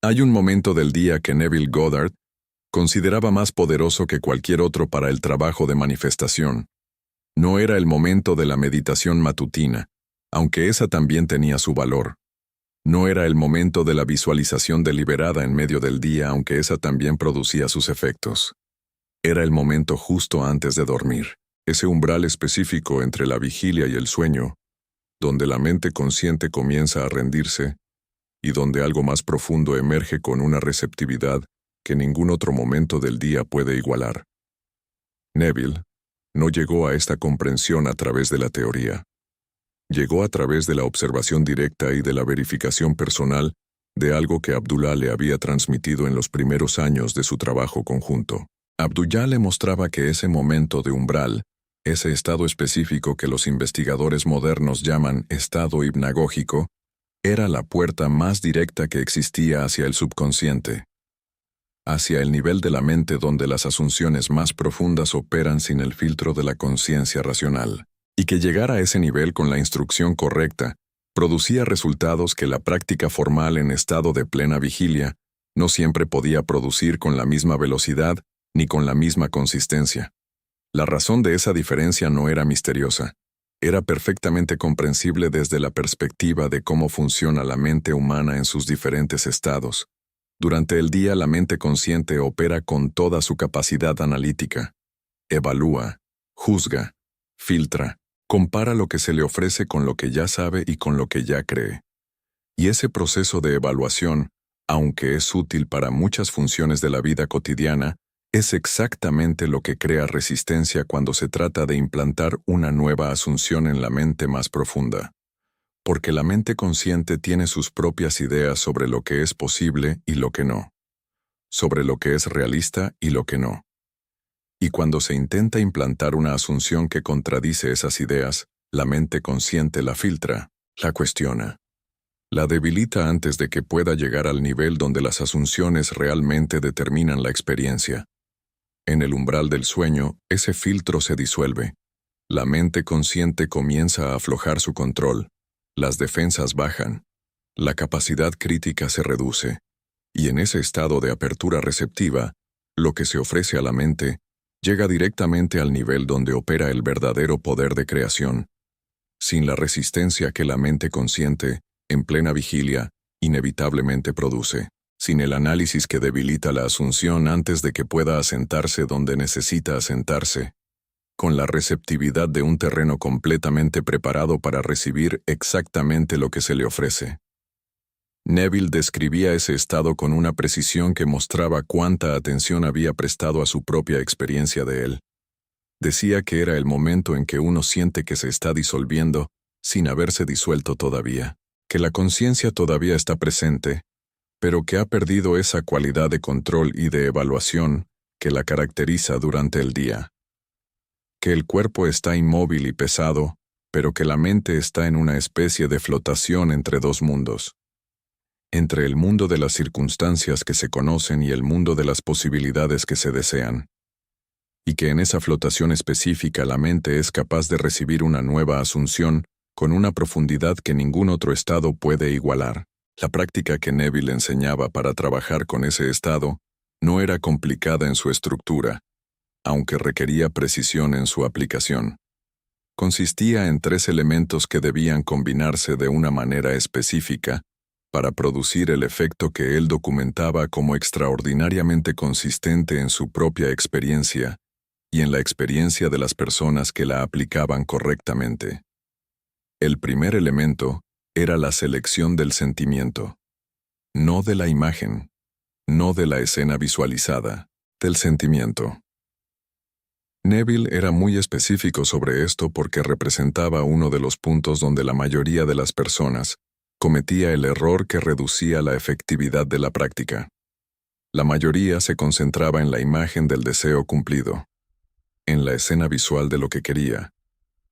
Hay un momento del día que Neville Goddard consideraba más poderoso que cualquier otro para el trabajo de manifestación. No era el momento de la meditación matutina, aunque esa también tenía su valor. No era el momento de la visualización deliberada en medio del día, aunque esa también producía sus efectos. Era el momento justo antes de dormir, ese umbral específico entre la vigilia y el sueño, donde la mente consciente comienza a rendirse y donde algo más profundo emerge con una receptividad que ningún otro momento del día puede igualar. Neville no llegó a esta comprensión a través de la teoría. Llegó a través de la observación directa y de la verificación personal de algo que Abdullah le había transmitido en los primeros años de su trabajo conjunto. Abdullah le mostraba que ese momento de umbral, ese estado específico que los investigadores modernos llaman estado hipnagógico, era la puerta más directa que existía hacia el subconsciente, hacia el nivel de la mente donde las asunciones más profundas operan sin el filtro de la conciencia racional. Y que llegar a ese nivel con la instrucción correcta producía resultados que la práctica formal en estado de plena vigilia no siempre podía producir con la misma velocidad ni con la misma consistencia. La razón de esa diferencia no era misteriosa. Era perfectamente comprensible desde la perspectiva de cómo funciona la mente humana en sus diferentes estados. Durante el día la mente consciente opera con toda su capacidad analítica. Evalúa, juzga, filtra, compara lo que se le ofrece con lo que ya sabe y con lo que ya cree. Y ese proceso de evaluación, aunque es útil para muchas funciones de la vida cotidiana, es exactamente lo que crea resistencia cuando se trata de implantar una nueva asunción en la mente más profunda. Porque la mente consciente tiene sus propias ideas sobre lo que es posible y lo que no, sobre lo que es realista y lo que no. Y cuando se intenta implantar una asunción que contradice esas ideas, la mente consciente la filtra, la cuestiona. La debilita antes de que pueda llegar al nivel donde las asunciones realmente determinan la experiencia. En el umbral del sueño, ese filtro se disuelve. La mente consciente comienza a aflojar su control. Las defensas bajan. La capacidad crítica se reduce. Y en ese estado de apertura receptiva, lo que se ofrece a la mente llega directamente al nivel donde opera el verdadero poder de creación, sin la resistencia que la mente consciente, en plena vigilia, inevitablemente produce, sin el análisis que debilita la asunción antes de que pueda asentarse donde necesita asentarse, con la receptividad de un terreno completamente preparado para recibir exactamente lo que se le ofrece. Neville describía ese estado con una precisión que mostraba cuánta atención había prestado a su propia experiencia de él. Decía que era el momento en que uno siente que se está disolviendo sin haberse disuelto todavía, que la conciencia todavía está presente, pero que ha perdido esa cualidad de control y de evaluación que la caracteriza durante el día. Que el cuerpo está inmóvil y pesado, pero que la mente está en una especie de flotación entre dos mundos. Entre el mundo de las circunstancias que se conocen y el mundo de las posibilidades que se desean. Y que en esa flotación específica la mente es capaz de recibir una nueva asunción con una profundidad que ningún otro estado puede igualar. La práctica que Neville enseñaba para trabajar con ese estado no era complicada en su estructura, aunque requería precisión en su aplicación. Consistía en 3 elementos que debían combinarse de una manera específica para producir el efecto que él documentaba como extraordinariamente consistente en su propia experiencia y en la experiencia de las personas que la aplicaban correctamente. El primer elemento era la selección del sentimiento, no de la imagen, no de la escena visualizada, del sentimiento. Neville era muy específico sobre esto porque representaba uno de los puntos donde la mayoría de las personas cometía el error que reducía la efectividad de la práctica. La mayoría se concentraba en la imagen del deseo cumplido, en la escena visual de lo que quería,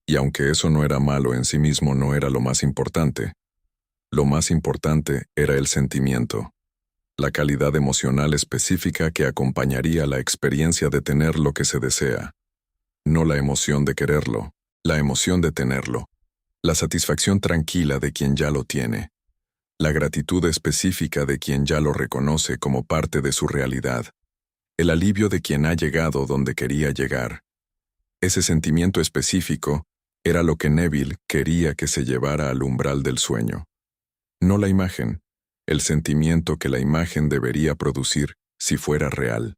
y aunque eso no era malo en sí mismo, no era lo más importante. Lo más importante era el sentimiento, la calidad emocional específica que acompañaría la experiencia de tener lo que se desea. No la emoción de quererlo, la emoción de tenerlo. La satisfacción tranquila de quien ya lo tiene. la gratitud específica de quien ya lo reconoce como parte de su realidad, el alivio de quien ha llegado donde quería llegar. Ese sentimiento específico era lo que Neville quería que se llevara al umbral del sueño. No la imagen, el sentimiento que la imagen debería producir si fuera real.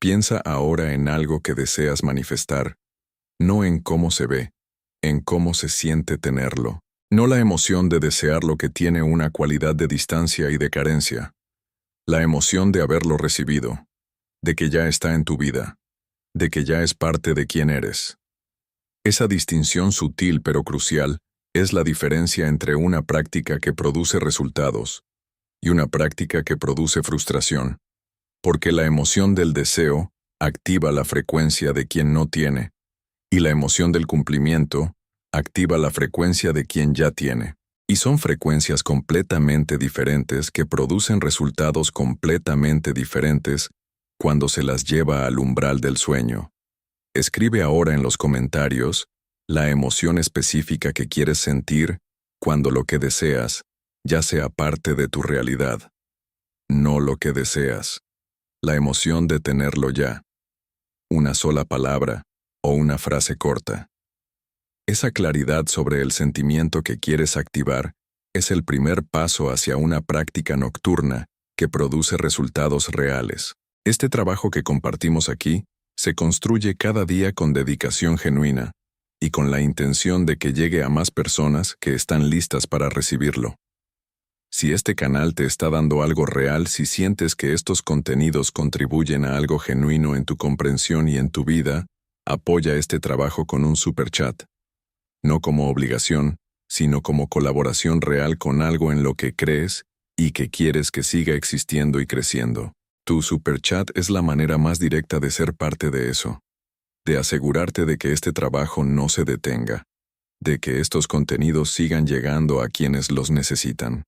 Piensa ahora en algo que deseas manifestar, no en cómo se ve, en cómo se siente tenerlo. No la emoción de desear lo que tiene una cualidad de distancia y de carencia. La emoción de haberlo recibido, de que ya está en tu vida, de que ya es parte de quién eres. Esa distinción sutil pero crucial es la diferencia entre una práctica que produce resultados y una práctica que produce frustración, porque la emoción del deseo activa la frecuencia de quien no tiene, y la emoción del cumplimiento activa la frecuencia de quien ya tiene. Y son frecuencias completamente diferentes que producen resultados completamente diferentes cuando se las lleva al umbral del sueño. Escribe ahora en los comentarios la emoción específica que quieres sentir cuando lo que deseas ya sea parte de tu realidad. No lo que deseas. La emoción de tenerlo ya. Una sola palabra o una frase corta. Esa claridad sobre el sentimiento que quieres activar es el primer paso hacia una práctica nocturna que produce resultados reales. Este trabajo que compartimos aquí se construye cada día con dedicación genuina y con la intención de que llegue a más personas que están listas para recibirlo. Si este canal te está dando algo real, si sientes que estos contenidos contribuyen a algo genuino en tu comprensión y en tu vida, apoya este trabajo con un super chat. No como obligación, sino como colaboración real con algo en lo que crees y que quieres que siga existiendo y creciendo. Tu super chat es la manera más directa de ser parte de eso, de asegurarte de que este trabajo no se detenga, de que estos contenidos sigan llegando a quienes los necesitan.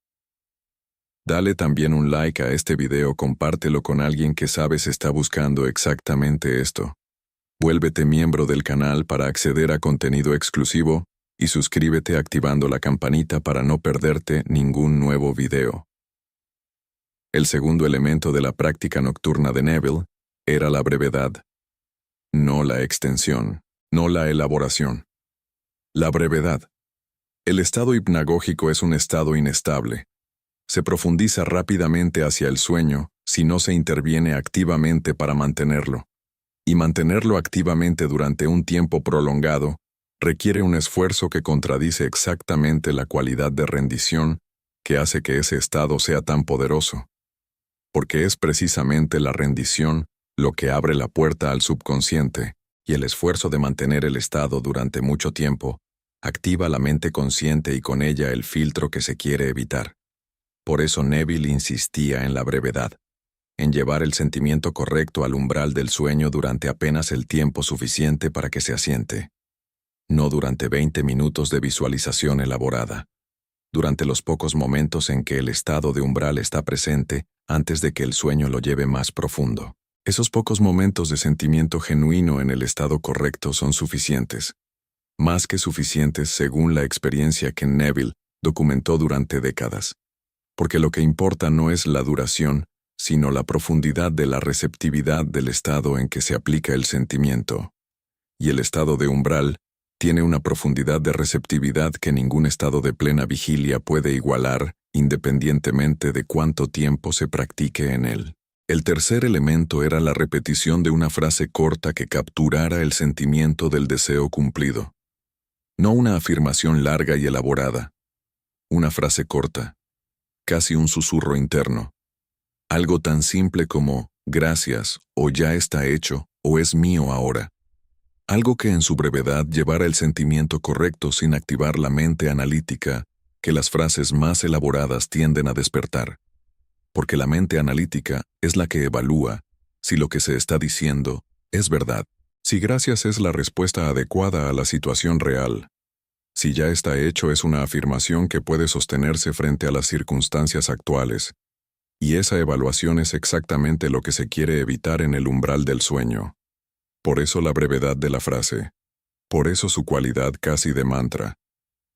Dale también un like a este video, compártelo con alguien que sabes está buscando exactamente esto. Vuélvete miembro del canal para acceder a contenido exclusivo y suscríbete activando la campanita para no perderte ningún nuevo video. El segundo elemento de la práctica nocturna de Neville era la brevedad. No la extensión, no la elaboración. La brevedad. El estado hipnagógico es un estado inestable. Se profundiza rápidamente hacia el sueño si no se interviene activamente para mantenerlo. Y mantenerlo activamente durante un tiempo prolongado requiere un esfuerzo que contradice exactamente la cualidad de rendición que hace que ese estado sea tan poderoso. Porque es precisamente la rendición lo que abre la puerta al subconsciente, y el esfuerzo de mantener el estado durante mucho tiempo activa la mente consciente y con ella el filtro que se quiere evitar. Por eso Neville insistía en la brevedad, en llevar el sentimiento correcto al umbral del sueño durante apenas el tiempo suficiente para que se asiente. No durante 20 minutos de visualización elaborada, durante los pocos momentos en que el estado de umbral está presente antes de que el sueño lo lleve más profundo. Esos pocos momentos de sentimiento genuino en el estado correcto son suficientes, más que suficientes según la experiencia que Neville documentó durante décadas. Porque lo que importa no es la duración, sino la profundidad de la receptividad del estado en que se aplica el sentimiento. Y el estado de umbral tiene una profundidad de receptividad que ningún estado de plena vigilia puede igualar, independientemente de cuánto tiempo se practique en él. El tercer elemento era la repetición de una frase corta que capturara el sentimiento del deseo cumplido. No una afirmación larga y elaborada. Una frase corta, casi un susurro interno. Algo tan simple como gracias, o ya está hecho, o es mío ahora. Algo que en su brevedad llevara el sentimiento correcto sin activar la mente analítica que las frases más elaboradas tienden a despertar. Porque la mente analítica es la que evalúa si lo que se está diciendo es verdad, si gracias es la respuesta adecuada a la situación real. Si ya está hecho es una afirmación que puede sostenerse frente a las circunstancias actuales. Y esa evaluación es exactamente lo que se quiere evitar en el umbral del sueño. Por eso la brevedad de la frase. Por eso su cualidad casi de mantra.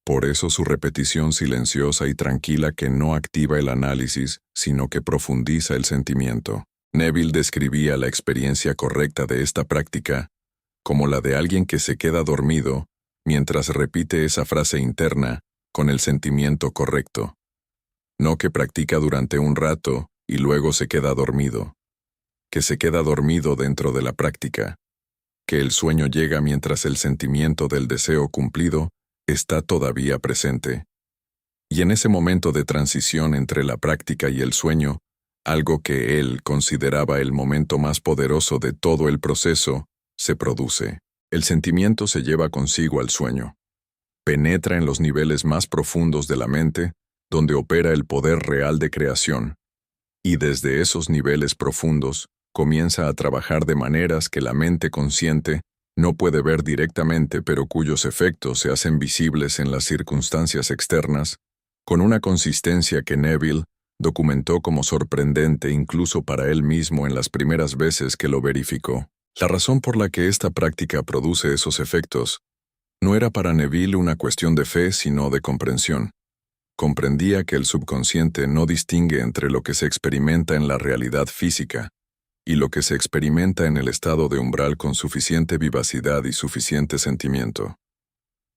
Por eso su repetición silenciosa y tranquila que no activa el análisis, sino que profundiza el sentimiento. Neville describía la experiencia correcta de esta práctica como la de alguien que se queda dormido mientras repite esa frase interna con el sentimiento correcto. No que practica durante un rato y luego se queda dormido. Que se queda dormido dentro de la práctica. Que el sueño llega mientras el sentimiento del deseo cumplido está todavía presente. Y en ese momento de transición entre la práctica y el sueño, algo que él consideraba el momento más poderoso de todo el proceso, se produce. El sentimiento se lleva consigo al sueño. Penetra en los niveles más profundos de la mente, donde opera el poder real de creación. Y desde esos niveles profundos, comienza a trabajar de maneras que la mente consciente no puede ver directamente, pero cuyos efectos se hacen visibles en las circunstancias externas, con una consistencia que Neville documentó como sorprendente incluso para él mismo en las primeras veces que lo verificó. La razón por la que esta práctica produce esos efectos no era para Neville una cuestión de fe, sino de comprensión. Comprendía que el subconsciente no distingue entre lo que se experimenta en la realidad física y lo que se experimenta en el estado de umbral con suficiente vivacidad y suficiente sentimiento.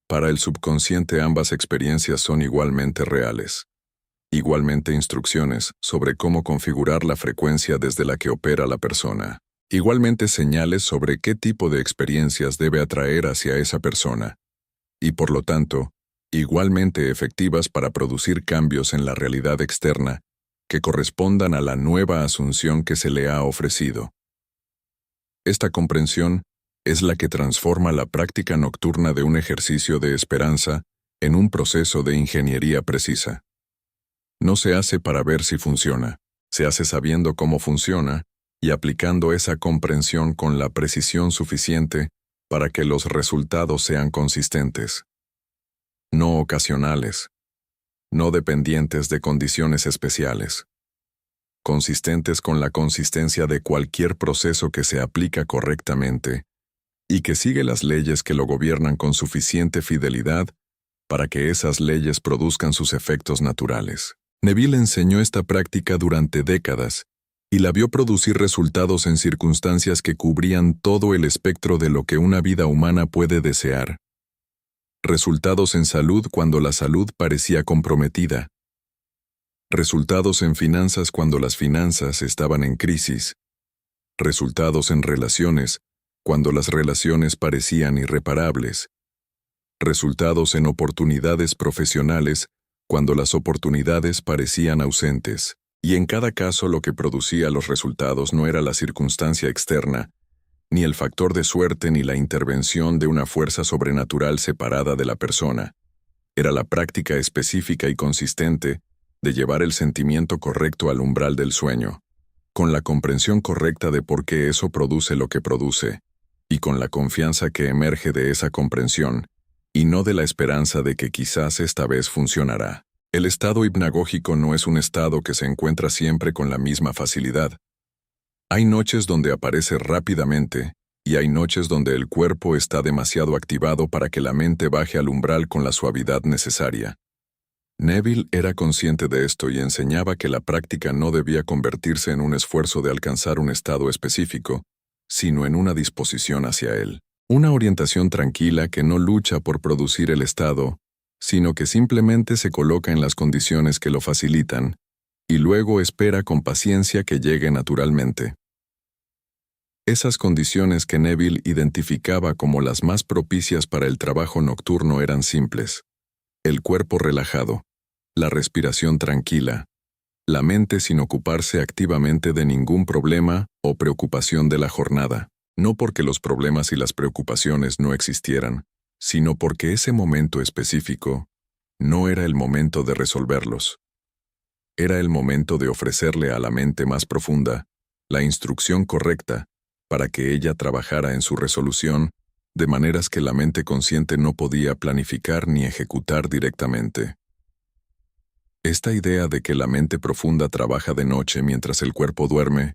Para el subconsciente ambas experiencias son igualmente reales, igualmente instrucciones sobre cómo configurar la frecuencia desde la que opera la persona, igualmente señales sobre qué tipo de experiencias debe atraer hacia esa persona, y por lo tanto, igualmente efectivas para producir cambios en la realidad externa que correspondan a la nueva asunción que se le ha ofrecido. Esta comprensión es la que transforma la práctica nocturna de un ejercicio de esperanza en un proceso de ingeniería precisa. No se hace para ver si funciona, se hace sabiendo cómo funciona y aplicando esa comprensión con la precisión suficiente para que los resultados sean consistentes, no ocasionales, no dependientes de condiciones especiales, consistentes con la consistencia de cualquier proceso que se aplica correctamente y que sigue las leyes que lo gobiernan con suficiente fidelidad para que esas leyes produzcan sus efectos naturales. Neville enseñó esta práctica durante décadas y la vio producir resultados en circunstancias que cubrían todo el espectro de lo que una vida humana puede desear. Resultados en salud cuando la salud parecía comprometida. Resultados en finanzas cuando las finanzas estaban en crisis. Resultados en relaciones cuando las relaciones parecían irreparables. Resultados en oportunidades profesionales cuando las oportunidades parecían ausentes. Y en cada caso lo que producía los resultados no era la circunstancia externa, ni el factor de suerte ni la intervención de una fuerza sobrenatural separada de la persona. Era la práctica específica y consistente de llevar el sentimiento correcto al umbral del sueño, con la comprensión correcta de por qué eso produce lo que produce, y con la confianza que emerge de esa comprensión, y no de la esperanza de que quizás esta vez funcionará. El estado hipnagógico no es un estado que se encuentra siempre con la misma facilidad. Hay noches donde aparece rápidamente, y hay noches donde el cuerpo está demasiado activado para que la mente baje al umbral con la suavidad necesaria. Neville era consciente de esto y enseñaba que la práctica no debía convertirse en un esfuerzo de alcanzar un estado específico, sino en una disposición hacia él. Una orientación tranquila que no lucha por producir el estado, sino que simplemente se coloca en las condiciones que lo facilitan, y luego espera con paciencia que llegue naturalmente. Esas condiciones que Neville identificaba como las más propicias para el trabajo nocturno eran simples: el cuerpo relajado, la respiración tranquila, la mente sin ocuparse activamente de ningún problema o preocupación de la jornada, no porque los problemas y las preocupaciones no existieran, sino porque ese momento específico no era el momento de resolverlos. Era el momento de ofrecerle a la mente más profunda la instrucción correcta para que ella trabajara en su resolución de maneras que la mente consciente no podía planificar ni ejecutar directamente. Esta idea de que la mente profunda trabaja de noche mientras el cuerpo duerme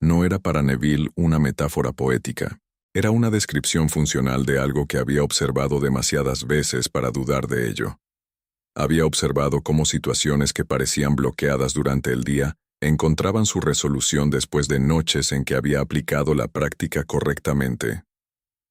no era para Neville una metáfora poética. Era una descripción funcional de algo que había observado demasiadas veces para dudar de ello. Había observado cómo situaciones que parecían bloqueadas durante el día encontraban su resolución después de noches en que había aplicado la práctica correctamente.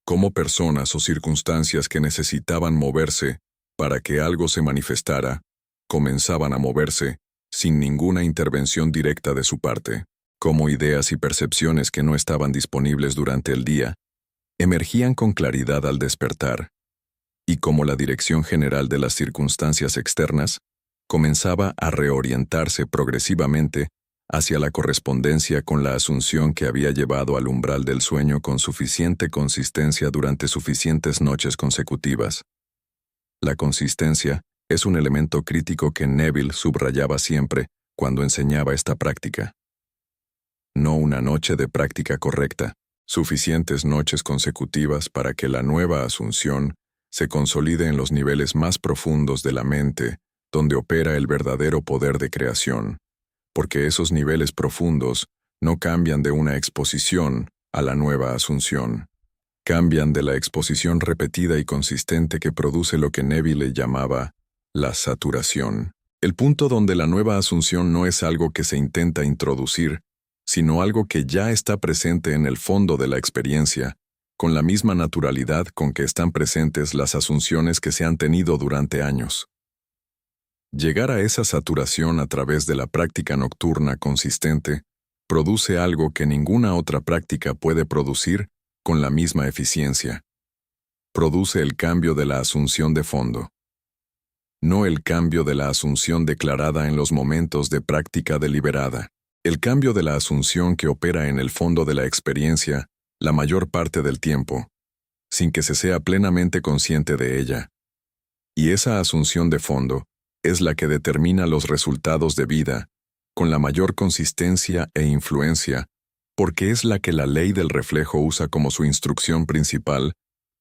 Cómo personas o circunstancias que necesitaban moverse para que algo se manifestara, comenzaban a moverse sin ninguna intervención directa de su parte. Cómo ideas y percepciones que no estaban disponibles durante el día emergían con claridad al despertar, y cómo la dirección general de las circunstancias externas comenzaba a reorientarse progresivamente hacia la correspondencia con la asunción que había llevado al umbral del sueño con suficiente consistencia durante suficientes noches consecutivas. La consistencia es un elemento crítico que Neville subrayaba siempre cuando enseñaba esta práctica. No una noche de práctica correcta, suficientes noches consecutivas para que la nueva asunción se consolide en los niveles más profundos de la mente, donde opera el verdadero poder de creación, porque esos niveles profundos no cambian de una exposición a la nueva asunción. Cambian de la exposición repetida y consistente que produce lo que Neville llamaba la saturación. El punto donde la nueva asunción no es algo que se intenta introducir, sino algo que ya está presente en el fondo de la experiencia, con la misma naturalidad con que están presentes las asunciones que se han tenido durante años. Llegar a esa saturación a través de la práctica nocturna consistente produce algo que ninguna otra práctica puede producir con la misma eficiencia. Produce el cambio de la asunción de fondo. No el cambio de la asunción declarada en los momentos de práctica deliberada. El cambio de la asunción que opera en el fondo de la experiencia la mayor parte del tiempo, sin que se sea plenamente consciente de ella. Y esa asunción de fondo es la que determina los resultados de vida, con la mayor consistencia e influencia, porque es la que la ley del reflejo usa como su instrucción principal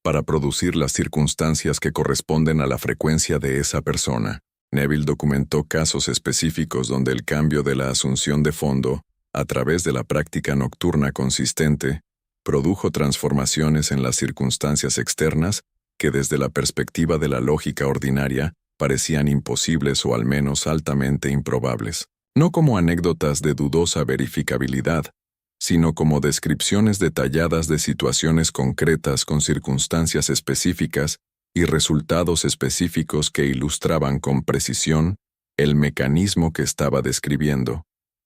para producir las circunstancias que corresponden a la frecuencia de esa persona. Neville documentó casos específicos donde el cambio de la asunción de fondo, a través de la práctica nocturna consistente, produjo transformaciones en las circunstancias externas que desde la perspectiva de la lógica ordinaria parecían imposibles o al menos altamente improbables. No como anécdotas de dudosa verificabilidad, sino como descripciones detalladas de situaciones concretas con circunstancias específicas y resultados específicos que ilustraban con precisión el mecanismo que estaba describiendo,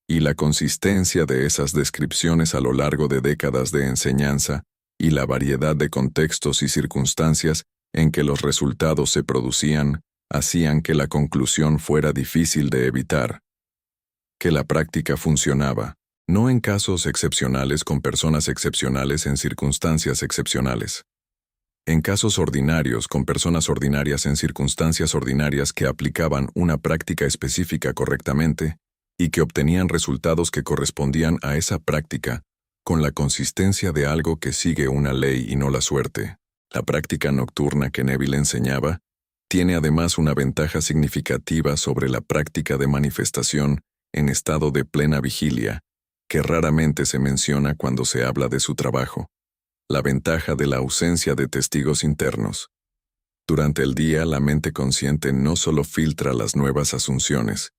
y la consistencia de esas descripciones a lo largo de décadas de enseñanza, y la variedad de contextos y circunstancias en que los resultados se producían, hacían que la conclusión fuera difícil de evitar. Que la práctica funcionaba, no en casos excepcionales con personas excepcionales en circunstancias excepcionales. En casos ordinarios con personas ordinarias en circunstancias ordinarias que aplicaban una práctica específica correctamente y que obtenían resultados que correspondían a esa práctica, con la consistencia de algo que sigue una ley y no la suerte. La práctica nocturna que Neville enseñaba tiene además una ventaja significativa sobre la práctica de manifestación en estado de plena vigilia, que raramente se menciona cuando se habla de su trabajo. La ventaja de la ausencia de testigos internos. Durante el día, la mente consciente no solo filtra las nuevas asunciones,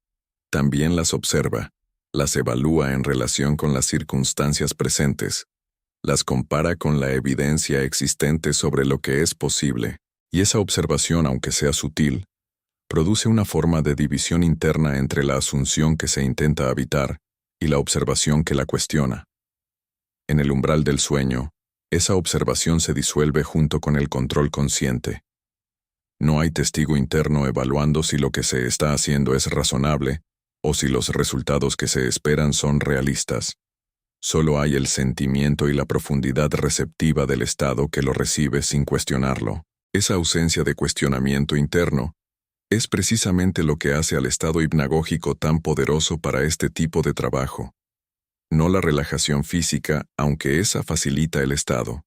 también las observa, las evalúa en relación con las circunstancias presentes, las compara con la evidencia existente sobre lo que es posible, y esa observación, aunque sea sutil, produce una forma de división interna entre la asunción que se intenta habitar y la observación que la cuestiona. En el umbral del sueño, esa observación se disuelve junto con el control consciente. No hay testigo interno evaluando si lo que se está haciendo es razonable o si los resultados que se esperan son realistas. Solo hay el sentimiento y la profundidad receptiva del estado que lo recibe sin cuestionarlo. Esa ausencia de cuestionamiento interno es precisamente lo que hace al estado hipnagógico tan poderoso para este tipo de trabajo. No la relajación física, aunque esa facilita el estado.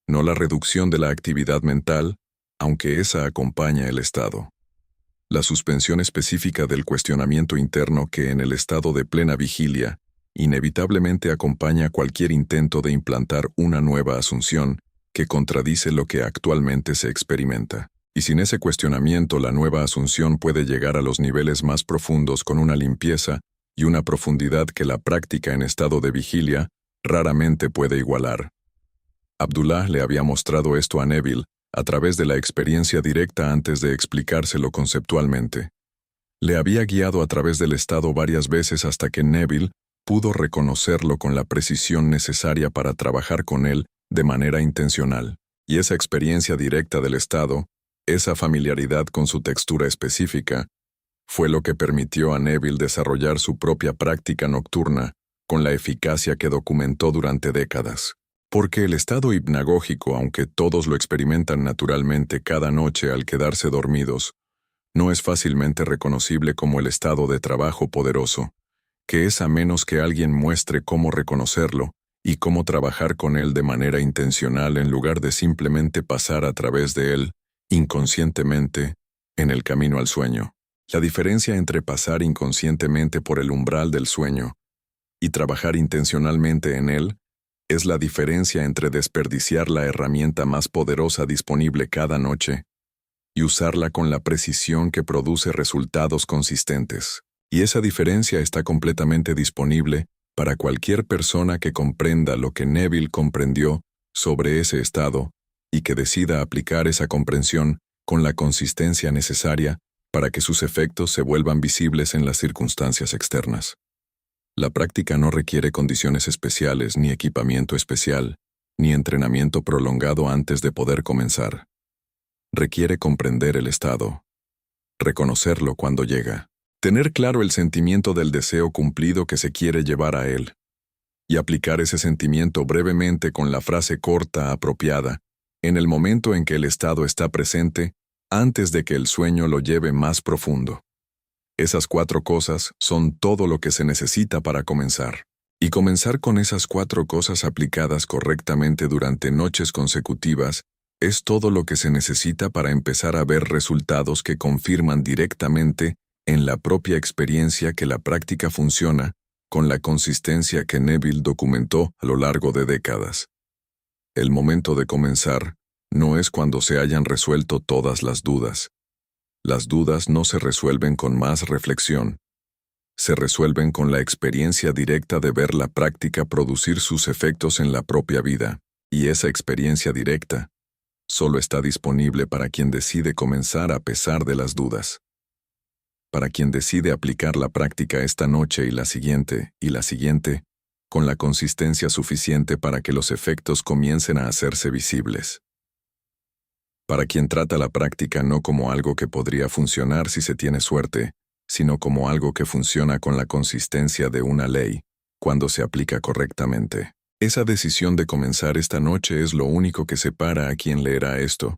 No la reducción de la actividad mental, aunque esa acompaña el estado. La suspensión específica del cuestionamiento interno que en el estado de plena vigilia inevitablemente acompaña cualquier intento de implantar una nueva asunción que contradice lo que actualmente se experimenta. Y sin ese cuestionamiento, la nueva asunción puede llegar a los niveles más profundos con una limpieza y una profundidad que la práctica en estado de vigilia raramente puede igualar. Abdullah le había mostrado esto a Neville a través de la experiencia directa antes de explicárselo conceptualmente. Le había guiado a través del estado varias veces hasta que Neville pudo reconocerlo con la precisión necesaria para trabajar con él de manera intencional. Y esa experiencia directa del estado, esa familiaridad con su textura específica, fue lo que permitió a Neville desarrollar su propia práctica nocturna con la eficacia que documentó durante décadas. Porque el estado hipnagógico, aunque todos lo experimentan naturalmente cada noche al quedarse dormidos, no es fácilmente reconocible como el estado de trabajo poderoso, que es a menos que alguien muestre cómo reconocerlo y cómo trabajar con él de manera intencional en lugar de simplemente pasar a través de él, inconscientemente, en el camino al sueño. La diferencia entre pasar inconscientemente por el umbral del sueño y trabajar intencionalmente en él es la diferencia entre desperdiciar la herramienta más poderosa disponible cada noche y usarla con la precisión que produce resultados consistentes. Y esa diferencia está completamente disponible para cualquier persona que comprenda lo que Neville comprendió sobre ese estado y que decida aplicar esa comprensión con la consistencia necesaria para que sus efectos se vuelvan visibles en las circunstancias externas. La práctica no requiere condiciones especiales, ni equipamiento especial, ni entrenamiento prolongado antes de poder comenzar. Requiere comprender el estado, reconocerlo cuando llega, tener claro el sentimiento del deseo cumplido que se quiere llevar a él, y aplicar ese sentimiento brevemente con la frase corta apropiada, en el momento en que el estado está presente, antes de que el sueño lo lleve más profundo. Esas 4 cosas son todo lo que se necesita para comenzar. Y comenzar con esas 4 cosas aplicadas correctamente durante noches consecutivas es todo lo que se necesita para empezar a ver resultados que confirman directamente en la propia experiencia que la práctica funciona con la consistencia que Neville documentó a lo largo de décadas. El momento de comenzar no es cuando se hayan resuelto todas las dudas. Las dudas no se resuelven con más reflexión. Se resuelven con la experiencia directa de ver la práctica producir sus efectos en la propia vida. Y esa experiencia directa solo está disponible para quien decide comenzar a pesar de las dudas. Para quien decide aplicar la práctica esta noche y la siguiente, con la consistencia suficiente para que los efectos comiencen a hacerse visibles. Para quien trata la práctica no como algo que podría funcionar si se tiene suerte, sino como algo que funciona con la consistencia de una ley, cuando se aplica correctamente. Esa decisión de comenzar esta noche es lo único que separa a quien leerá esto,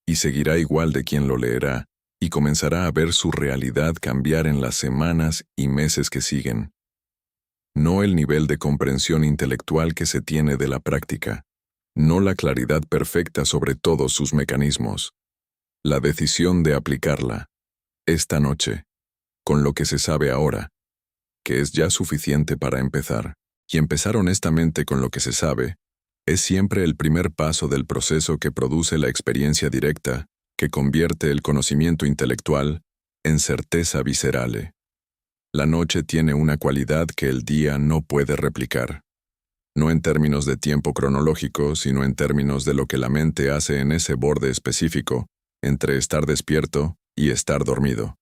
y seguirá igual de quien lo leerá, y comenzará a ver su realidad cambiar en las semanas y meses que siguen. No el nivel de comprensión intelectual que se tiene de la práctica, no la claridad perfecta sobre todos sus mecanismos. La decisión de aplicarla, esta noche, con lo que se sabe ahora, que es ya suficiente para empezar. Y empezar honestamente con lo que se sabe, es siempre el primer paso del proceso que produce la experiencia directa, que convierte el conocimiento intelectual en certeza visceral. La noche tiene una cualidad que el día no puede replicar. No en términos de tiempo cronológico, sino en términos de lo que la mente hace en ese borde específico, entre estar despierto y estar dormido.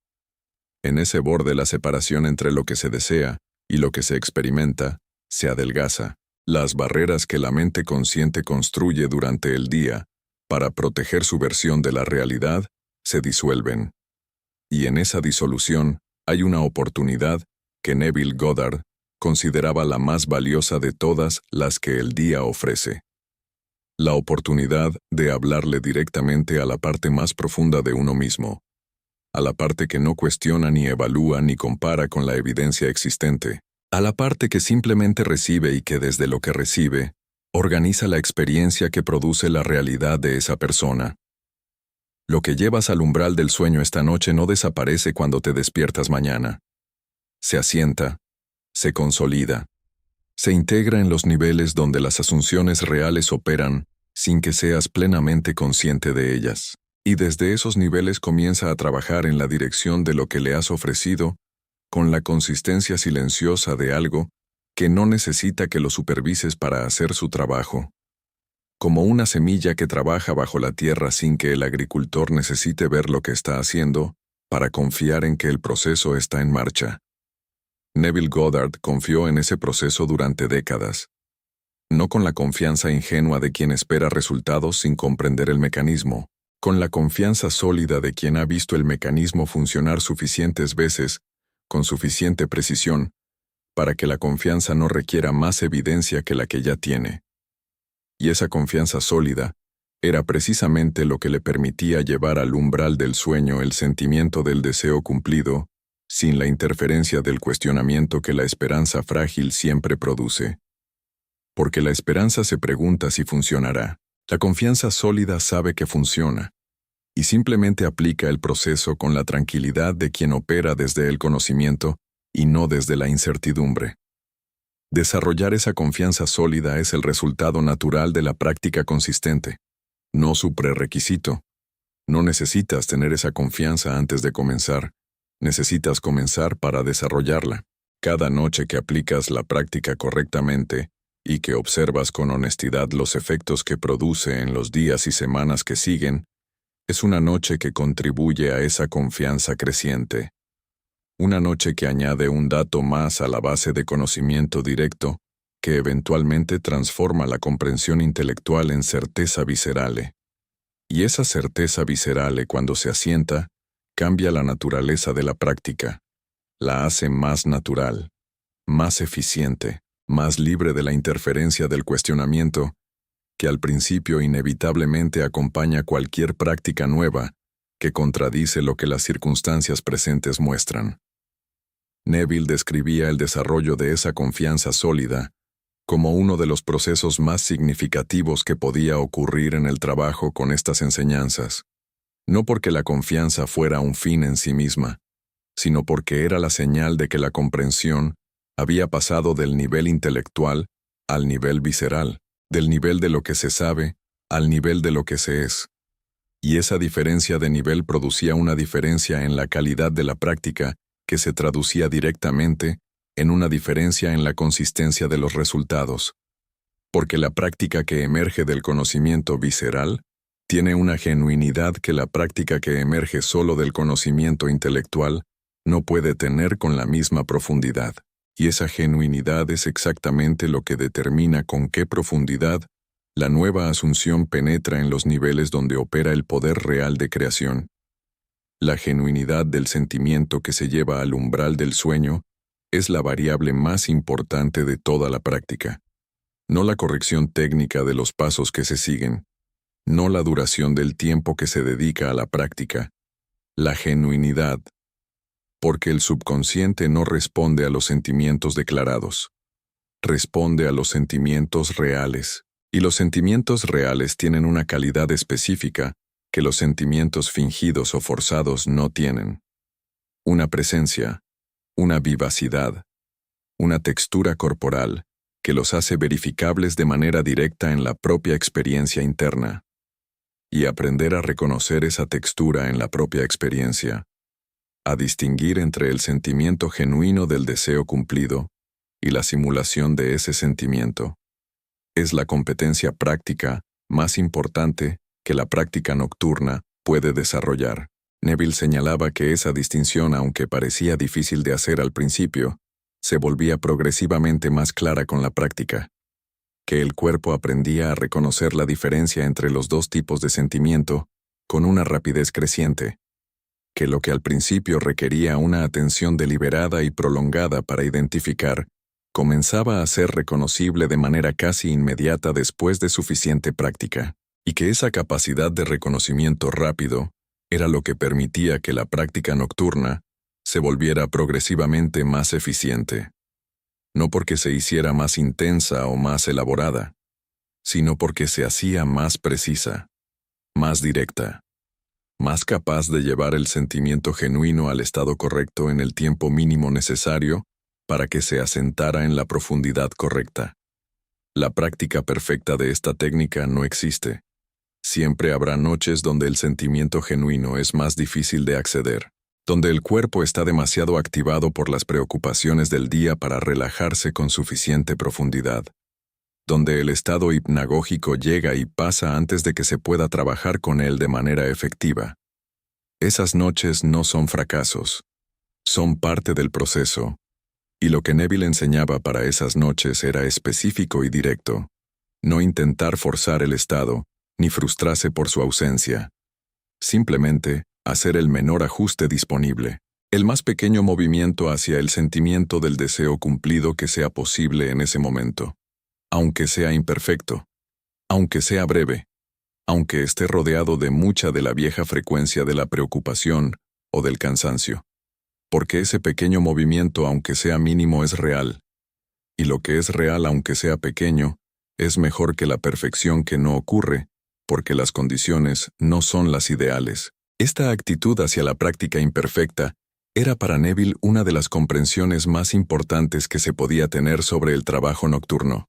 En ese borde la separación entre lo que se desea y lo que se experimenta se adelgaza. Las barreras que la mente consciente construye durante el día para proteger su versión de la realidad se disuelven. Y en esa disolución hay una oportunidad que Neville Goddard consideraba la más valiosa de todas las que el día ofrece. La oportunidad de hablarle directamente a la parte más profunda de uno mismo, a la parte que no cuestiona ni evalúa ni compara con la evidencia existente, a la parte que simplemente recibe y que desde lo que recibe, organiza la experiencia que produce la realidad de esa persona. Lo que llevas al umbral del sueño esta noche no desaparece cuando te despiertas mañana. Se asienta, se consolida, se integra en los niveles donde las asunciones reales operan sin que seas plenamente consciente de ellas. Y desde esos niveles comienza a trabajar en la dirección de lo que le has ofrecido, con la consistencia silenciosa de algo que no necesita que lo supervises para hacer su trabajo. Como una semilla que trabaja bajo la tierra sin que el agricultor necesite ver lo que está haciendo, para confiar en que el proceso está en marcha. Neville Goddard confió en ese proceso durante décadas. No con la confianza ingenua de quien espera resultados sin comprender el mecanismo, con la confianza sólida de quien ha visto el mecanismo funcionar suficientes veces, con suficiente precisión, para que la confianza no requiera más evidencia que la que ya tiene. Y esa confianza sólida era precisamente lo que le permitía llevar al umbral del sueño el sentimiento del deseo cumplido, sin la interferencia del cuestionamiento que la esperanza frágil siempre produce. Porque la esperanza se pregunta si funcionará. La confianza sólida sabe que funciona, y simplemente aplica el proceso con la tranquilidad de quien opera desde el conocimiento y no desde la incertidumbre. Desarrollar esa confianza sólida es el resultado natural de la práctica consistente, no su prerequisito. No necesitas tener esa confianza antes de comenzar, necesitas comenzar para desarrollarla. Cada noche que aplicas la práctica correctamente y que observas con honestidad los efectos que produce en los días y semanas que siguen, es una noche que contribuye a esa confianza creciente. Una noche que añade un dato más a la base de conocimiento directo, que eventualmente transforma la comprensión intelectual en certeza visceral. Y esa certeza visceral, cuando se asienta, cambia la naturaleza de la práctica. La hace más natural, más eficiente, más libre de la interferencia del cuestionamiento, que al principio inevitablemente acompaña cualquier práctica nueva que contradice lo que las circunstancias presentes muestran. Neville describía el desarrollo de esa confianza sólida como uno de los procesos más significativos que podía ocurrir en el trabajo con estas enseñanzas, no porque la confianza fuera un fin en sí misma, sino porque era la señal de que la comprensión había pasado del nivel intelectual al nivel visceral, del nivel de lo que se sabe al nivel de lo que se es. Y esa diferencia de nivel producía una diferencia en la calidad de la práctica que se traducía directamente en una diferencia en la consistencia de los resultados. Porque la práctica que emerge del conocimiento visceral tiene una genuinidad que la práctica que emerge solo del conocimiento intelectual no puede tener con la misma profundidad. Y esa genuinidad es exactamente lo que determina con qué profundidad la nueva asunción penetra en los niveles donde opera el poder real de creación. La genuinidad del sentimiento que se lleva al umbral del sueño es la variable más importante de toda la práctica. No la corrección técnica de los pasos que se siguen, no la duración del tiempo que se dedica a la práctica, la genuinidad, porque el subconsciente no responde a los sentimientos declarados, responde a los sentimientos reales, y los sentimientos reales tienen una calidad específica que los sentimientos fingidos o forzados no tienen. Una presencia, una vivacidad, una textura corporal que los hace verificables de manera directa en la propia experiencia interna. Y aprender a reconocer esa textura en la propia experiencia, a distinguir entre el sentimiento genuino del deseo cumplido y la simulación de ese sentimiento, es la competencia práctica más importante que la práctica nocturna puede desarrollar. Neville señalaba que esa distinción, aunque parecía difícil de hacer al principio, se volvía progresivamente más clara con la práctica, que el cuerpo aprendía a reconocer la diferencia entre los dos tipos de sentimiento con una rapidez creciente, que lo que al principio requería una atención deliberada y prolongada para identificar, comenzaba a ser reconocible de manera casi inmediata después de suficiente práctica, y que esa capacidad de reconocimiento rápido era lo que permitía que la práctica nocturna se volviera progresivamente más eficiente. No porque se hiciera más intensa o más elaborada, sino porque se hacía más precisa, más directa, más capaz de llevar el sentimiento genuino al estado correcto en el tiempo mínimo necesario para que se asentara en la profundidad correcta. La práctica perfecta de esta técnica no existe, Siempre habrá noches donde el sentimiento genuino es más difícil de acceder, donde el cuerpo está demasiado activado por las preocupaciones del día para relajarse con suficiente profundidad, donde el estado hipnagógico llega y pasa antes de que se pueda trabajar con él de manera efectiva. Esas noches no son fracasos, son parte del proceso, y lo que Neville enseñaba para esas noches era específico y directo: no intentar forzar el estado, ni frustrarse por su ausencia. Simplemente, hacer el menor ajuste disponible, el más pequeño movimiento hacia el sentimiento del deseo cumplido que sea posible en ese momento. Aunque sea imperfecto, aunque sea breve, aunque esté rodeado de mucha de la vieja frecuencia de la preocupación o del cansancio. Porque ese pequeño movimiento, aunque sea mínimo, es real. Y lo que es real, aunque sea pequeño, es mejor que la perfección que no ocurre, porque las condiciones no son las ideales. Esta actitud hacia la práctica imperfecta era para Neville una de las comprensiones más importantes que se podía tener sobre el trabajo nocturno.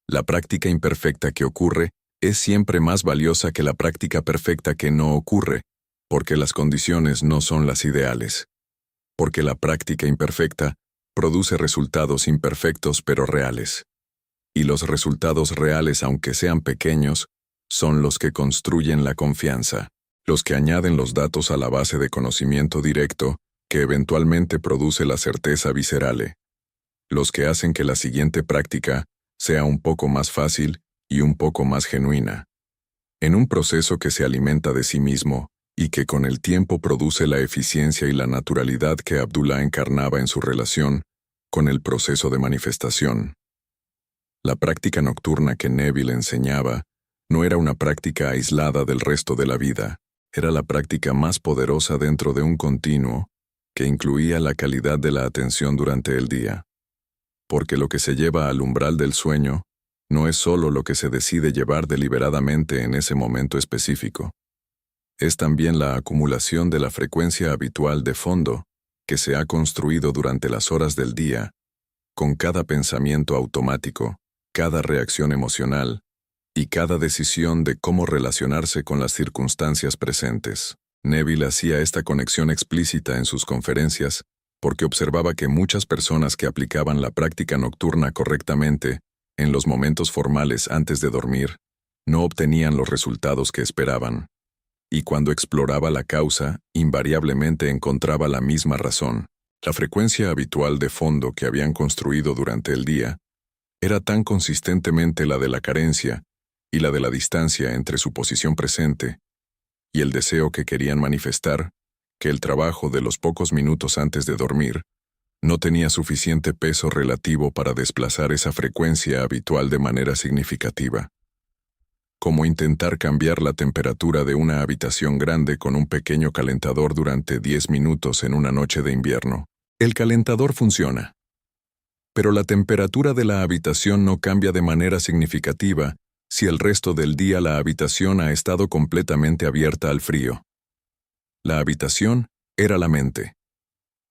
La práctica imperfecta que ocurre es siempre más valiosa que la práctica perfecta que no ocurre, porque las condiciones no son las ideales. Porque la práctica imperfecta produce resultados imperfectos pero reales. Y los resultados reales, aunque sean pequeños, son los que construyen la confianza, los que añaden los datos a la base de conocimiento directo que eventualmente produce la certeza visceral, los que hacen que la siguiente práctica sea un poco más fácil y un poco más genuina. En un proceso que se alimenta de sí mismo y que con el tiempo produce la eficiencia y la naturalidad que Abdullah encarnaba en su relación con el proceso de manifestación. La práctica nocturna que Neville enseñaba no era una práctica aislada del resto de la vida, era la práctica más poderosa dentro de un continuo que incluía la calidad de la atención durante el día. Porque lo que se lleva al umbral del sueño no es solo lo que se decide llevar deliberadamente en ese momento específico. Es también la acumulación de la frecuencia habitual de fondo que se ha construido durante las horas del día, con cada pensamiento automático, cada reacción emocional y cada decisión de cómo relacionarse con las circunstancias presentes. Neville hacía esta conexión explícita en sus conferencias porque observaba que muchas personas que aplicaban la práctica nocturna correctamente en los momentos formales antes de dormir no obtenían los resultados que esperaban. Y cuando exploraba la causa, invariablemente encontraba la misma razón. La frecuencia habitual de fondo que habían construido durante el día era tan consistentemente la de la carencia y la de la distancia entre su posición presente y el deseo que querían manifestar, que el trabajo de los pocos minutos antes de dormir no tenía suficiente peso relativo para desplazar esa frecuencia habitual de manera significativa. Como intentar cambiar la temperatura de una habitación grande con un pequeño calentador durante 10 minutos en una noche de invierno. El calentador funciona, pero la temperatura de la habitación no cambia de manera significativa si el resto del día la habitación ha estado completamente abierta al frío. La habitación era la mente.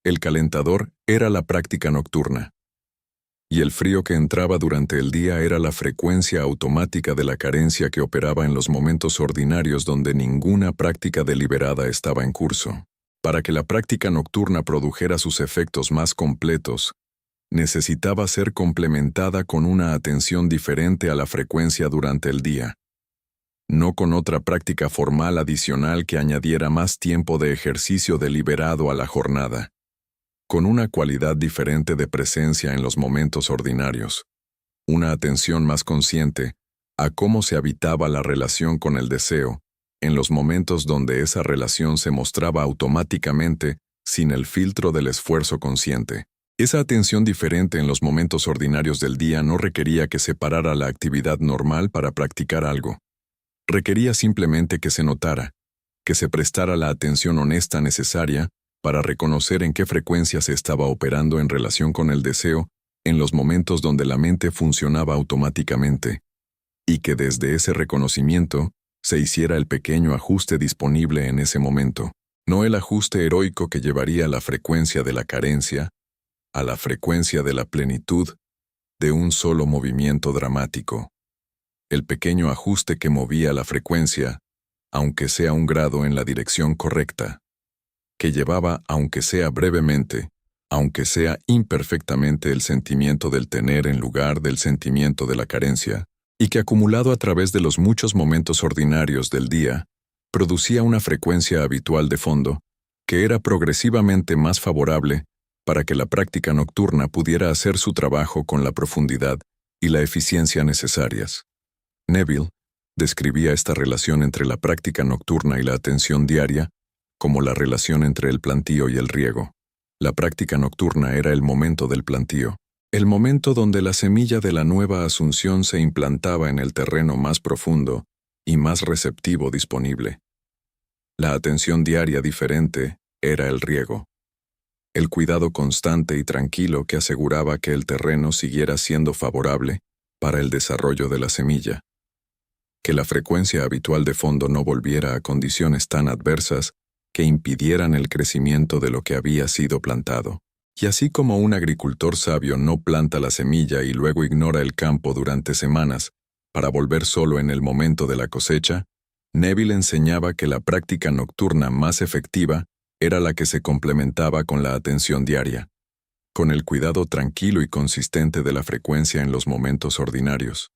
El calentador era la práctica nocturna. Y el frío que entraba durante el día era la frecuencia automática de la carencia que operaba en los momentos ordinarios donde ninguna práctica deliberada estaba en curso. Para que la práctica nocturna produjera sus efectos más completos, necesitaba ser complementada con una atención diferente a la frecuencia durante el día, no con otra práctica formal adicional que añadiera más tiempo de ejercicio deliberado a la jornada, con una cualidad diferente de presencia en los momentos ordinarios, una atención más consciente a cómo se habitaba la relación con el deseo, en los momentos donde esa relación se mostraba automáticamente sin el filtro del esfuerzo consciente. Esa atención diferente en los momentos ordinarios del día no requería que se parara la actividad normal para practicar algo. Requería simplemente que se notara, que se prestara la atención honesta necesaria para reconocer en qué frecuencia se estaba operando en relación con el deseo en los momentos donde la mente funcionaba automáticamente, y que desde ese reconocimiento se hiciera el pequeño ajuste disponible en ese momento, no el ajuste heroico que llevaría la frecuencia de la carencia a la frecuencia de la plenitud de un solo movimiento dramático. el pequeño ajuste que movía la frecuencia, aunque sea un grado en la dirección correcta, que llevaba, aunque sea brevemente, aunque sea imperfectamente, el sentimiento del tener en lugar del sentimiento de la carencia, y que acumulado a través de los muchos momentos ordinarios del día, producía una frecuencia habitual de fondo, que era progresivamente más favorable para que la práctica nocturna pudiera hacer su trabajo con la profundidad y la eficiencia necesarias. Neville describía esta relación entre la práctica nocturna y la atención diaria como la relación entre el plantío y el riego. La práctica nocturna era el momento del plantío, el momento donde la semilla de la nueva asunción se implantaba en el terreno más profundo y más receptivo disponible. La atención diaria diferente era el riego, el cuidado constante y tranquilo que aseguraba que el terreno siguiera siendo favorable para el desarrollo de la semilla, que la frecuencia habitual de fondo no volviera a condiciones tan adversas que impidieran el crecimiento de lo que había sido plantado. Y así como un agricultor sabio no planta la semilla y luego ignora el campo durante semanas para volver solo en el momento de la cosecha, Neville enseñaba que la práctica nocturna más efectiva era la que se complementaba con la atención diaria, con el cuidado tranquilo y consistente de la frecuencia en los momentos ordinarios,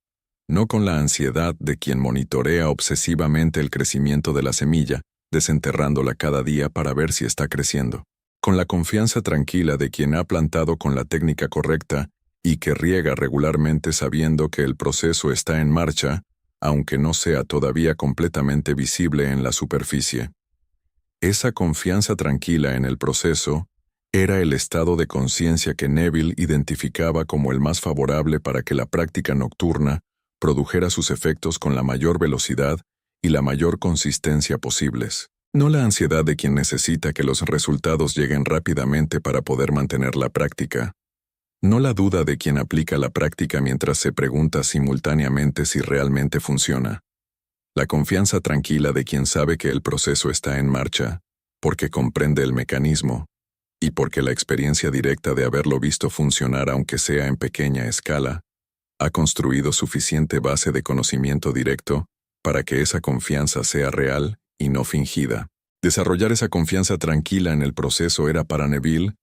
no con la ansiedad de quien monitorea obsesivamente el crecimiento de la semilla, desenterrándola cada día para ver si está creciendo, con la confianza tranquila de quien ha plantado con la técnica correcta y que riega regularmente sabiendo que el proceso está en marcha, aunque no sea todavía completamente visible en la superficie. Esa confianza tranquila en el proceso era el estado de conciencia que Neville identificaba como el más favorable para que la práctica nocturna produjera sus efectos con la mayor velocidad y la mayor consistencia posibles. No la ansiedad de quien necesita que los resultados lleguen rápidamente para poder mantener la práctica. No la duda de quien aplica la práctica mientras se pregunta simultáneamente si realmente funciona. La confianza tranquila de quien sabe que el proceso está en marcha, porque comprende el mecanismo, y porque la experiencia directa de haberlo visto funcionar aunque sea en pequeña escala, ha construido suficiente base de conocimiento directo para que esa confianza sea real y no fingida. Desarrollar esa confianza tranquila en el proceso era para Neville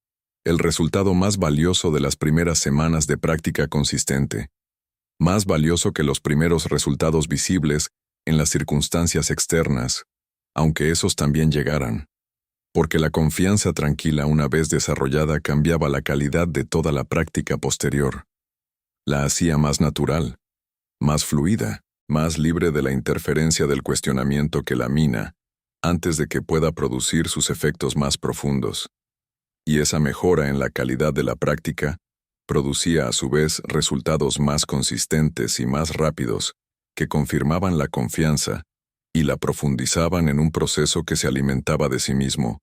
el resultado más valioso de las primeras semanas de práctica consistente, más valioso que los primeros resultados visibles en las circunstancias externas, aunque esos también llegaran, porque la confianza tranquila una vez desarrollada cambiaba la calidad de toda la práctica posterior. La hacía más natural, más fluida, más libre de la interferencia del cuestionamiento que la mina, antes de que pueda producir sus efectos más profundos. Y esa mejora en la calidad de la práctica producía a su vez resultados más consistentes y más rápidos, que confirmaban la confianza y la profundizaban en un proceso que se alimentaba de sí mismo,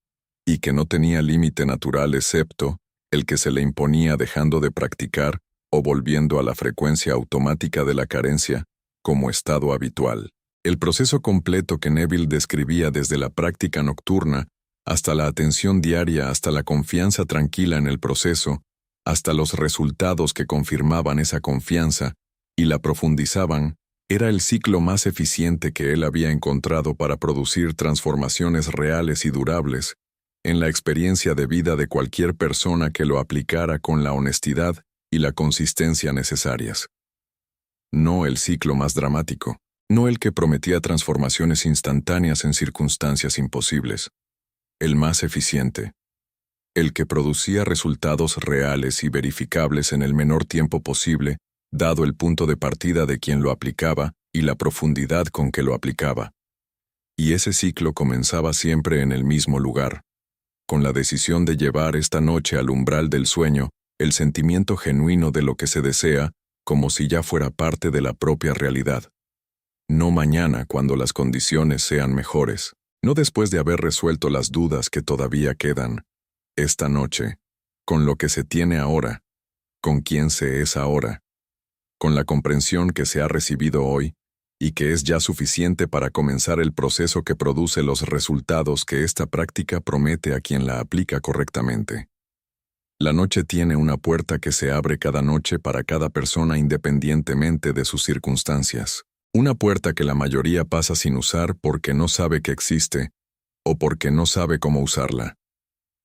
y que no tenía límite natural excepto el que se le imponía dejando de practicar o volviendo a la frecuencia automática de la carencia como estado habitual. El proceso completo que Neville describía desde la práctica nocturna hasta la atención diaria, hasta la confianza tranquila en el proceso, hasta los resultados que confirmaban esa confianza y la profundizaban, era el ciclo más eficiente que él había encontrado para producir transformaciones reales y durables en la experiencia de vida de cualquier persona que lo aplicara con la honestidad y la consistencia necesarias. No el ciclo más dramático, no el que prometía transformaciones instantáneas en circunstancias imposibles. El más eficiente, el que producía resultados reales y verificables en el menor tiempo posible, dado el punto de partida de quien lo aplicaba y la profundidad con que lo aplicaba. Y ese ciclo comenzaba siempre en el mismo lugar, con la decisión de llevar esta noche al umbral del sueño el sentimiento genuino de lo que se desea, como si ya fuera parte de la propia realidad. No mañana cuando las condiciones sean mejores, no después de haber resuelto las dudas que todavía quedan. Esta noche, con lo que se tiene ahora, con quien se es ahora, con la comprensión que se ha recibido hoy y que es ya suficiente para comenzar el proceso que produce los resultados que esta práctica promete a quien la aplica correctamente. La noche tiene una puerta que se abre cada noche para cada persona independientemente de sus circunstancias. Una puerta que la mayoría pasa sin usar porque no sabe que existe o porque no sabe cómo usarla.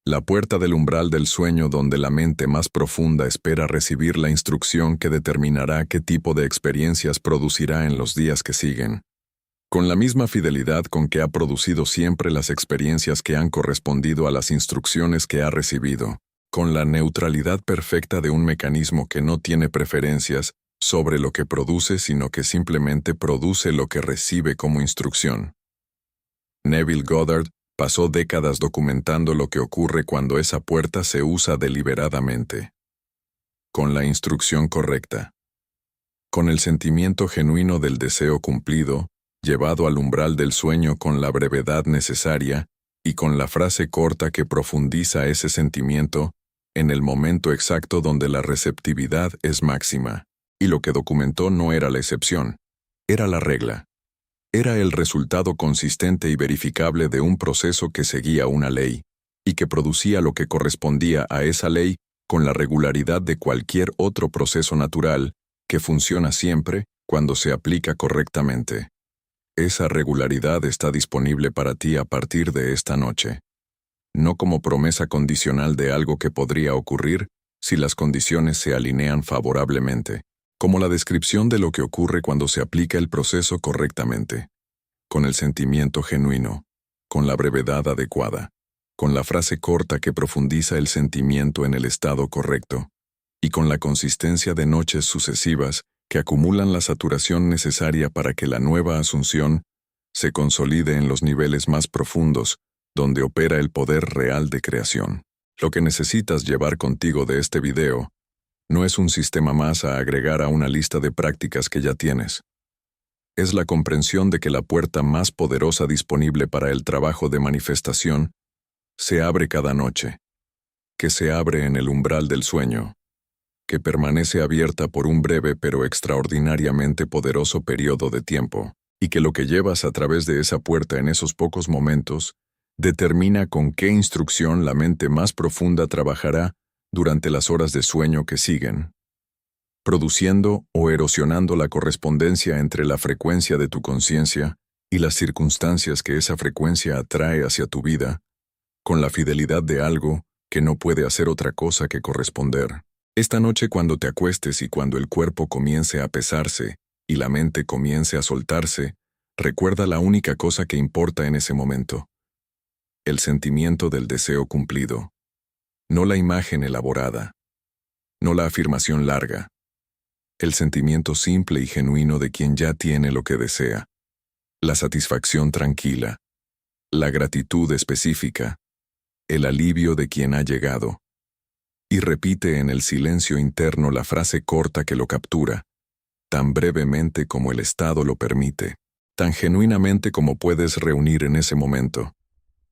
La puerta del umbral del sueño donde la mente más profunda espera recibir la instrucción que determinará qué tipo de experiencias producirá en los días que siguen. Con la misma fidelidad con que ha producido siempre las experiencias que han correspondido a las instrucciones que ha recibido, con la neutralidad perfecta de un mecanismo que no tiene preferencias sobre lo que produce, sino que simplemente produce lo que recibe como instrucción. Neville Goddard pasó décadas documentando lo que ocurre cuando esa puerta se usa deliberadamente, con la instrucción correcta, con el sentimiento genuino del deseo cumplido, llevado al umbral del sueño con la brevedad necesaria y con la frase corta que profundiza ese sentimiento en el momento exacto donde la receptividad es máxima. Y lo que documentó no era la excepción, era la regla. Era el resultado consistente y verificable de un proceso que seguía una ley, y que producía lo que correspondía a esa ley con la regularidad de cualquier otro proceso natural, que funciona siempre cuando se aplica correctamente. Esa regularidad está disponible para ti a partir de esta noche. No como promesa condicional de algo que podría ocurrir si las condiciones se alinean favorablemente, como la descripción de lo que ocurre cuando se aplica el proceso correctamente, con el sentimiento genuino, con la brevedad adecuada, con la frase corta que profundiza el sentimiento en el estado correcto, y con la consistencia de noches sucesivas que acumulan la saturación necesaria para que la nueva asunción se consolide en los niveles más profundos, donde opera el poder real de creación. Lo que necesitas llevar contigo de este video no es un sistema más a agregar a una lista de prácticas que ya tienes. Es la comprensión de que la puerta más poderosa disponible para el trabajo de manifestación se abre cada noche, que se abre en el umbral del sueño, que permanece abierta por un breve pero extraordinariamente poderoso periodo de tiempo, y que lo que llevas a través de esa puerta en esos pocos momentos determina con qué instrucción la mente más profunda trabajará durante las horas de sueño que siguen, produciendo o erosionando la correspondencia entre la frecuencia de tu conciencia y las circunstancias que esa frecuencia atrae hacia tu vida, con la fidelidad de algo que no puede hacer otra cosa que corresponder. Esta noche, cuando te acuestes y cuando el cuerpo comience a pesarse y la mente comience a soltarse, recuerda la única cosa que importa en ese momento: el sentimiento del deseo cumplido. No la imagen elaborada, no la afirmación larga, el sentimiento simple y genuino de quien ya tiene lo que desea, la satisfacción tranquila, la gratitud específica, el alivio de quien ha llegado. Y repite en el silencio interno la frase corta que lo captura, tan brevemente como el estado lo permite, tan genuinamente como puedes reunir en ese momento.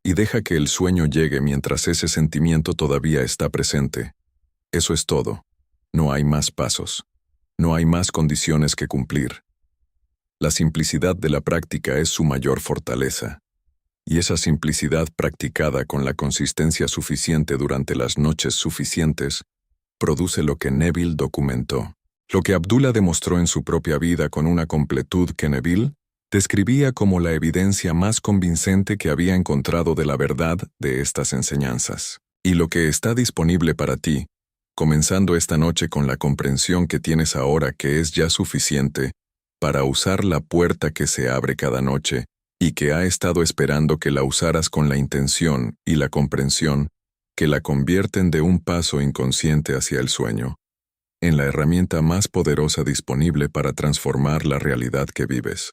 Y deja que el sueño llegue mientras ese sentimiento todavía está presente. Eso es todo. No hay más pasos. No hay más condiciones que cumplir. La simplicidad de la práctica es su mayor fortaleza. Y esa simplicidad practicada con la consistencia suficiente durante las noches suficientes, produce lo que Neville documentó. Lo que Abdullah demostró en su propia vida con una completud que Neville describía como la evidencia más convincente que había encontrado de la verdad de estas enseñanzas. Y lo que está disponible para ti, comenzando esta noche con la comprensión que tienes ahora que es ya suficiente para usar la puerta que se abre cada noche y que ha estado esperando que la usaras con la intención y la comprensión que la convierten de un paso inconsciente hacia el sueño, en la herramienta más poderosa disponible para transformar la realidad que vives.